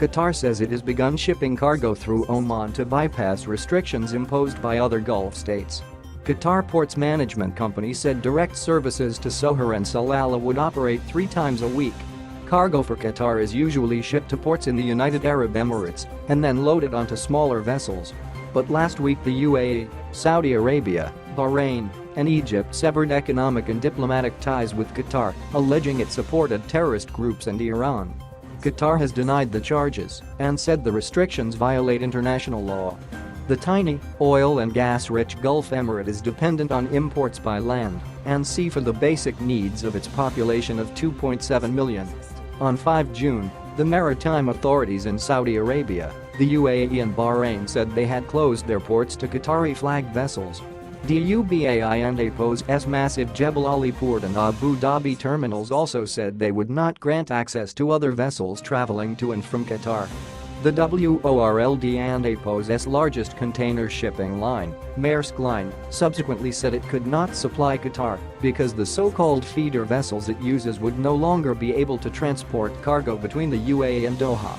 Qatar says it has begun shipping cargo through Oman to bypass restrictions imposed by other Gulf states. Qatar Ports Management Company said direct services to Sohar and Salalah would operate 3 times a week. Cargo for Qatar is usually shipped to ports in the United Arab Emirates and then loaded onto smaller vessels. But last week the UAE, Saudi Arabia, Bahrain, and Egypt severed economic and diplomatic ties with Qatar, alleging it supported terrorist groups and Iran. Qatar has denied the charges and said the restrictions violate international law. The tiny, oil and gas-rich Gulf Emirate is dependent on imports by land and sea for the basic needs of its population of 2.7 million. On 5 June, the maritime authorities in Saudi Arabia, the UAE and Bahrain said they had closed their ports to Qatari-flagged vessels. Dubai and APO's massive Jebel Ali port and Abu Dhabi terminals also said they would not grant access to other vessels traveling to and from Qatar. The WORLD and APO's largest container shipping line, Maersk Line, subsequently said it could not supply Qatar because the so-called feeder vessels it uses would no longer be able to transport cargo between the UAE and Doha.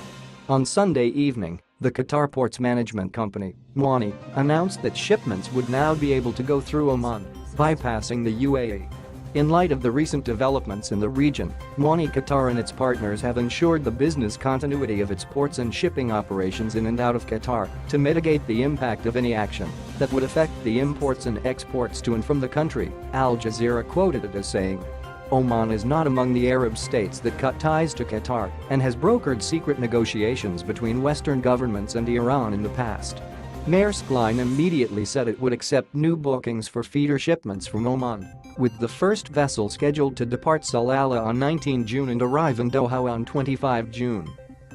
On Sunday evening, the Qatar Ports Management Company, MWANI, announced that shipments would now be able to go through Oman, bypassing the UAE. In light of the recent developments in the region, MWANI Qatar and its partners have ensured the business continuity of its ports and shipping operations in and out of Qatar to mitigate the impact of any action that would affect the imports and exports to and from the country, Al Jazeera quoted it as saying. Oman is not among the Arab states that cut ties to Qatar and has brokered secret negotiations between Western governments and Iran in the past. Maersk Line immediately said it would accept new bookings for feeder shipments from Oman, with the first vessel scheduled to depart Salalah on 19 June and arrive in Doha on 25 June.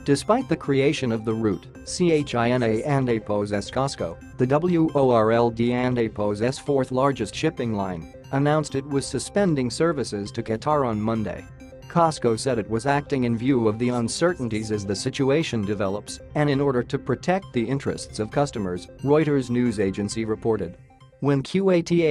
Despite the creation of the route, CHINA and APO's COSCO, the WORLD and APO's fourth largest shipping line, announced it was suspending services to Qatar on Monday. COSCO said it was acting in view of the uncertainties as the situation develops and in order to protect the interests of customers, Reuters news agency reported. When QATA